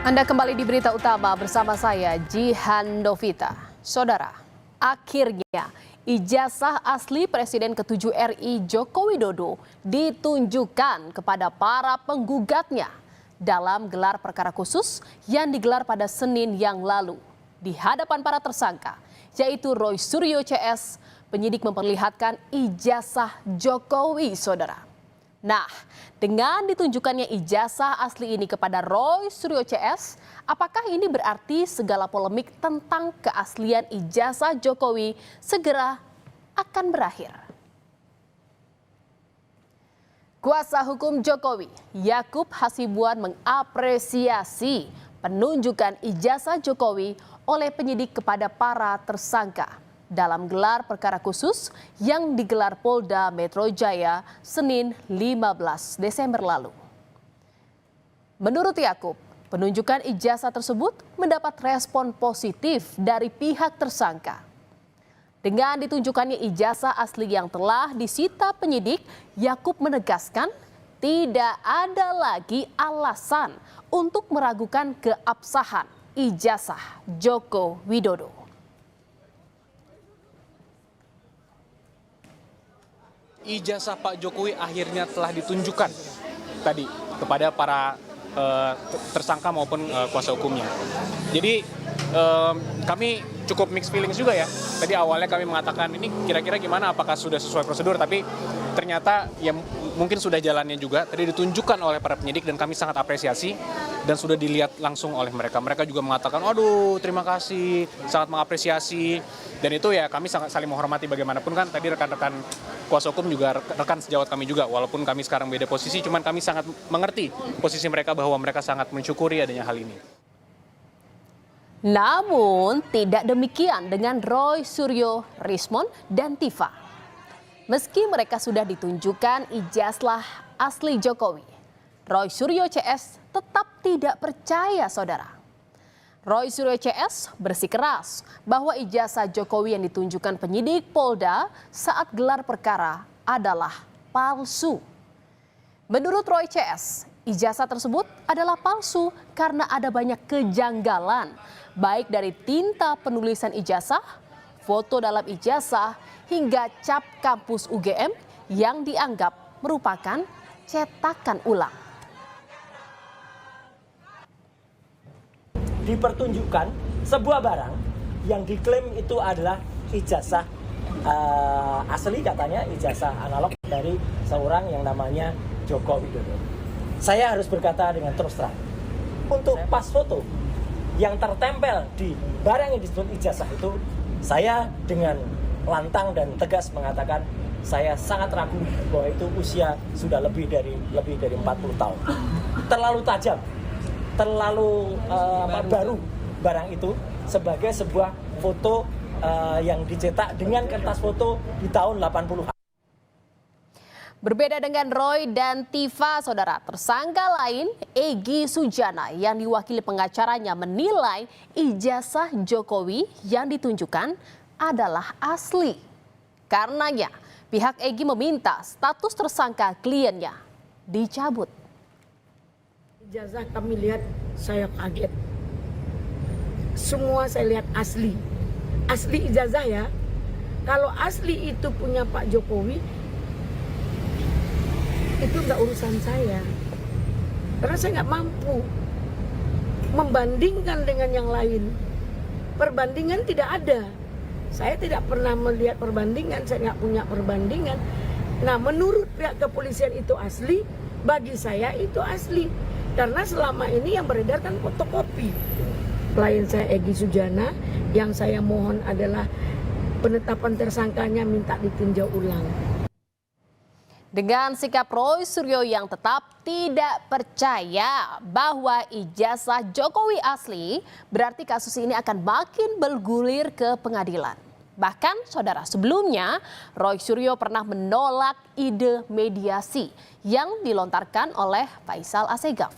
Anda kembali di berita utama bersama saya Jihan Novita. Saudara, akhirnya ijazah asli Presiden ke-7 RI Joko Widodo ditunjukkan kepada para penggugatnya dalam gelar perkara khusus yang digelar pada Senin yang lalu. Di hadapan para tersangka, yaitu Roy Suryo CS, penyidik memperlihatkan ijazah Jokowi, saudara. Nah, dengan ditunjukkannya ijazah asli ini kepada Roy Suryo CS, apakah ini berarti segala polemik tentang keaslian ijazah Jokowi segera akan berakhir? Kuasa hukum Jokowi, Yakub Hasibuan, mengapresiasi penunjukan ijazah Jokowi oleh penyidik kepada para tersangka dalam gelar perkara khusus yang digelar Polda Metro Jaya Senin 15 Desember lalu. Menurut Yakub, penunjukan ijazah tersebut mendapat respon positif dari pihak tersangka. Dengan ditunjukkannya ijazah asli yang telah disita penyidik, Yakub menegaskan tidak ada lagi alasan untuk meragukan keabsahan ijazah Joko Widodo. Ijazah Pak Jokowi akhirnya telah ditunjukkan tadi kepada para tersangka maupun kuasa hukumnya. Jadi kami cukup mixed feelings juga ya. Tadi awalnya kami mengatakan ini kira-kira gimana, apakah sudah sesuai prosedur, tapi ternyata ya mungkin sudah jalannya juga. Tadi ditunjukkan oleh para penyidik dan kami sangat apresiasi dan sudah dilihat langsung oleh mereka. Mereka juga mengatakan, aduh terima kasih, sangat mengapresiasi. Dan itu ya kami sangat saling menghormati bagaimanapun kan tadi rekan-rekan kuasa hukum juga rekan sejawat kami juga. Walaupun kami sekarang beda posisi, cuman kami sangat mengerti posisi mereka bahwa mereka sangat mensyukuri adanya hal ini. Namun tidak demikian dengan Roy Suryo, Rismon, dan Tifa. Meski mereka sudah ditunjukkan ijazah asli Jokowi, Roy Suryo CS tetap tidak percaya, saudara. Roy Suryo CS bersikeras bahwa ijazah Jokowi yang ditunjukkan penyidik Polda saat gelar perkara adalah palsu. Menurut Roy CS, ijazah tersebut adalah palsu karena ada banyak kejanggalan, baik dari tinta penulisan ijazah, foto dalam ijazah, hingga cap kampus UGM yang dianggap merupakan cetakan ulang. Dipertunjukkan sebuah barang yang diklaim itu adalah ijazah asli, katanya ijazah analog dari seorang yang namanya Joko Widodo. Saya harus berkata dengan terus terang, untuk pas foto yang tertempel di barang yang disebut ijazah itu, saya dengan lantang dan tegas mengatakan saya sangat ragu bahwa itu usia sudah lebih dari 40 tahun. Terlalu tajam, terlalu baru barang itu sebagai sebuah foto yang dicetak dengan kertas foto di tahun 80-an. Berbeda dengan Roy dan Tifa, saudara, tersangka lain Egy Sujana yang diwakili pengacaranya menilai ijazah Jokowi yang ditunjukkan adalah asli. Karenanya pihak Egy meminta status tersangka kliennya dicabut. Ijazah kami lihat, saya kaget. Semua saya lihat asli. Asli ijazah ya. Kalau asli itu punya Pak Jokowi, itu enggak urusan saya. Karena saya nggak mampu membandingkan dengan yang lain. Perbandingan tidak ada. Saya tidak pernah melihat perbandingan, saya nggak punya perbandingan. Nah, menurut pihak kepolisian itu asli, bagi saya itu asli. Karena selama ini yang beredar kan fotokopi. Klien saya Egy Sujana, yang saya mohon adalah penetapan tersangkanya minta ditinjau ulang. Dengan sikap Roy Suryo yang tetap tidak percaya bahwa ijazah Jokowi asli, berarti kasus ini akan makin bergulir ke pengadilan. Bahkan saudara, sebelumnya Roy Suryo pernah menolak ide mediasi yang dilontarkan oleh Faisal Assegaf.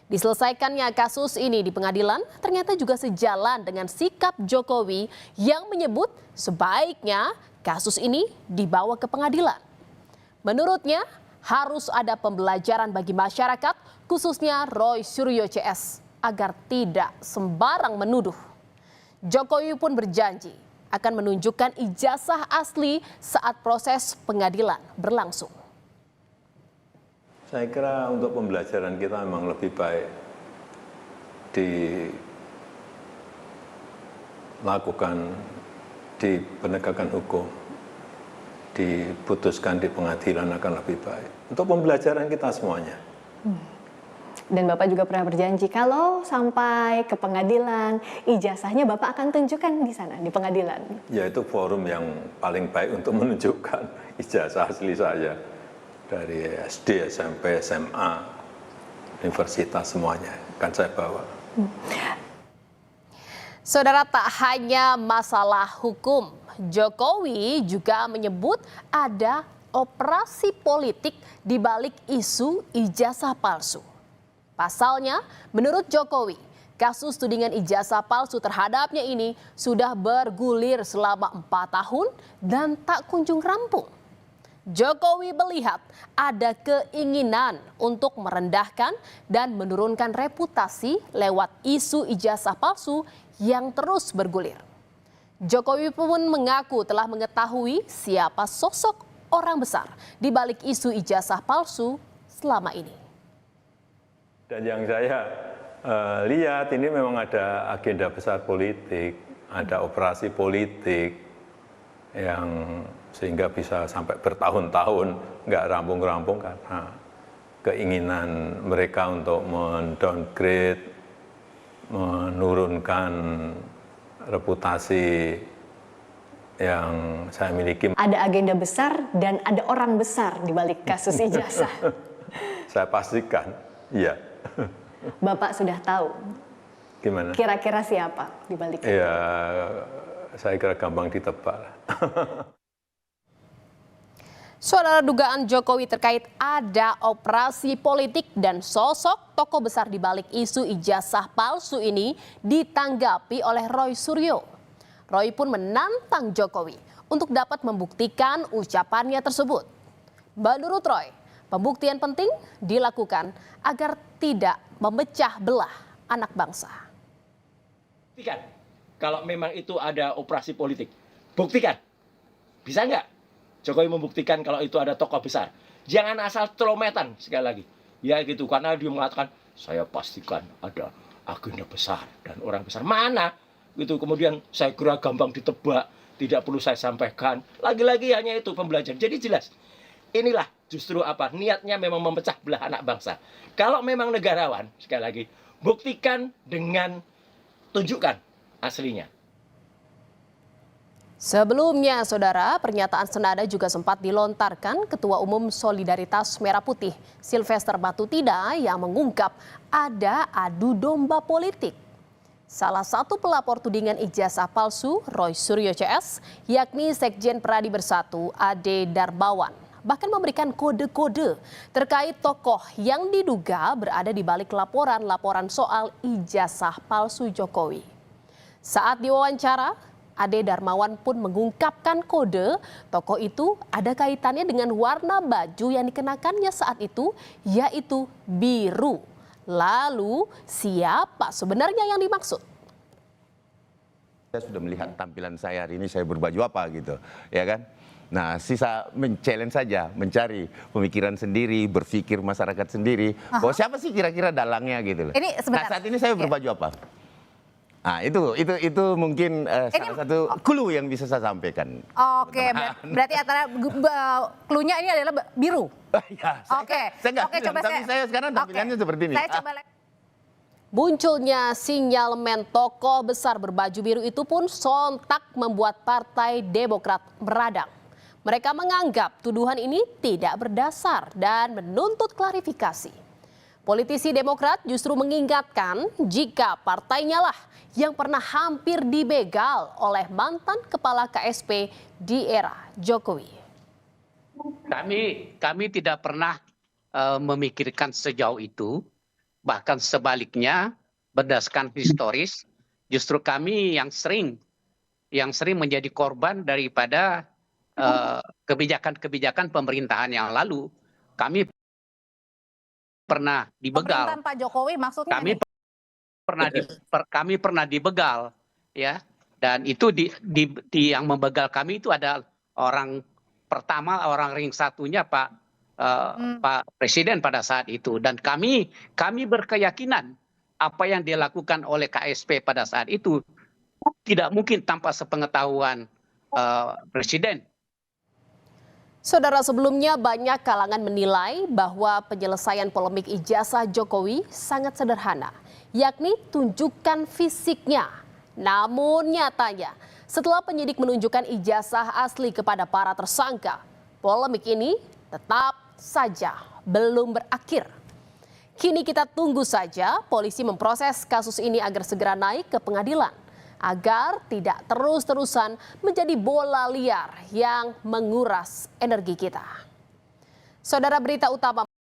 Diselesaikannya kasus ini di pengadilan ternyata juga sejalan dengan sikap Jokowi yang menyebut sebaiknya kasus ini dibawa ke pengadilan. Menurutnya harus ada pembelajaran bagi masyarakat, khususnya Roy Suryo CS. agar tidak sembarang menuduh. Jokowi pun berjanji akan menunjukkan ijazah asli saat proses pengadilan berlangsung. Saya kira untuk pembelajaran kita memang lebih baik dilakukan di penegakan hukum, diputuskan di pengadilan akan lebih baik. Untuk pembelajaran kita semuanya. Dan Bapak juga pernah berjanji kalau sampai ke pengadilan, ijazahnya Bapak akan tunjukkan di sana, di pengadilan. Yaitu forum yang paling baik untuk menunjukkan ijazah asli saya. Dari SD, SMP, SMA, universitas semuanya akan saya bawa. Saudara, tak hanya masalah hukum, Jokowi juga menyebut ada operasi politik di balik isu ijazah palsu. Pasalnya, menurut Jokowi, kasus tudingan ijazah palsu terhadapnya ini sudah bergulir selama 4 tahun dan tak kunjung rampung. Jokowi melihat ada keinginan untuk merendahkan dan menurunkan reputasi lewat isu ijazah palsu yang terus bergulir. Jokowi pun mengaku telah mengetahui siapa sosok orang besar di balik isu ijazah palsu selama ini. Dan yang saya lihat ini memang ada agenda besar politik, ada operasi politik yang sehingga bisa sampai bertahun-tahun nggak rampung-rampung karena keinginan mereka untuk mendowngrade, menurunkan reputasi yang saya miliki. Ada agenda besar dan ada orang besar di balik kasus ijazah. Saya pastikan, iya. Bapak sudah tahu. Gimana? Kira-kira siapa di balik itu? Ya, saya kira gampang ditebak. Saudara, dugaan Jokowi terkait ada operasi politik dan sosok tokoh besar di balik isu ijazah palsu ini ditanggapi oleh Roy Suryo. Roy pun menantang Jokowi untuk dapat membuktikan ucapannya tersebut. Menurut Roy, pembuktian penting dilakukan agar tidak memecah belah anak bangsa. Buktikan kalau memang itu ada operasi politik. Buktikan. Bisa nggak Jokowi membuktikan kalau itu ada tokoh besar? Jangan asal celometan sekali lagi. Ya gitu, karena dia mengatakan, saya pastikan ada agenda besar dan orang besar. Mana? Gitu, kemudian saya kira gampang ditebak, tidak perlu saya sampaikan. Lagi-lagi hanya itu pembelajaran. Jadi jelas, inilah justru apa? Niatnya memang memecah belah anak bangsa. Kalau memang negarawan, sekali lagi, buktikan dengan tunjukkan aslinya. Sebelumnya, saudara, pernyataan senada juga sempat dilontarkan Ketua Umum Solidaritas Merah Putih, Silvester Batutida, yang mengungkap ada adu domba politik. Salah satu pelapor tudingan ijazah palsu, Roy Suryo CS, yakni Sekjen Pradi Bersatu, Ade Darmawan, bahkan memberikan kode-kode terkait tokoh yang diduga berada di balik laporan-laporan soal ijazah palsu Jokowi. Saat diwawancara, Ade Darmawan pun mengungkapkan kode tokoh itu ada kaitannya dengan warna baju yang dikenakannya saat itu, yaitu biru. Lalu siapa sebenarnya yang dimaksud? Saya sudah melihat tampilan saya hari ini, saya berbaju apa gitu, ya kan? Nah, sisa men-challenge saja, mencari pemikiran sendiri, berpikir masyarakat sendiri. Bahwa siapa sih kira-kira dalangnya gitu loh. Nah, saat ini saya berbaju apa? Nah, itu mungkin salah satu clue yang bisa saya sampaikan. Oke, berarti antara clue-nya ini adalah biru. Ya, Oke, coba tapi saya sekarang tampilannya seperti ini. Saya coba Munculnya sinyalemen tokoh besar berbaju biru itu pun sontak membuat Partai Demokrat meradang. Mereka menganggap tuduhan ini tidak berdasar dan menuntut klarifikasi. Politisi Demokrat justru mengingatkan jika partainya lah yang pernah hampir dibegal oleh mantan kepala KSP di era Jokowi. Kami tidak pernah memikirkan sejauh itu, bahkan sebaliknya berdasarkan historis, justru kami yang sering menjadi korban daripada kebijakan-kebijakan pemerintahan yang lalu. Kami pernah dibegal. pemerintahan Pak Jokowi maksudnya Kami kami pernah dibegal, ya. Dan itu yang membegal kami itu ada orang pertama, orang ring satunya Pak Presiden pada saat itu. Dan kami berkeyakinan apa yang dilakukan oleh KSP pada saat itu tidak mungkin tanpa sepengetahuan Presiden. Saudara, sebelumnya banyak kalangan menilai bahwa penyelesaian polemik ijazah Jokowi sangat sederhana, yakni tunjukkan fisiknya. Namun nyatanya, setelah penyidik menunjukkan ijazah asli kepada para tersangka, polemik ini tetap saja belum berakhir. Kini kita tunggu saja polisi memproses kasus ini agar segera naik ke pengadilan, agar tidak terus-terusan menjadi bola liar yang menguras energi kita. Saudara, berita utama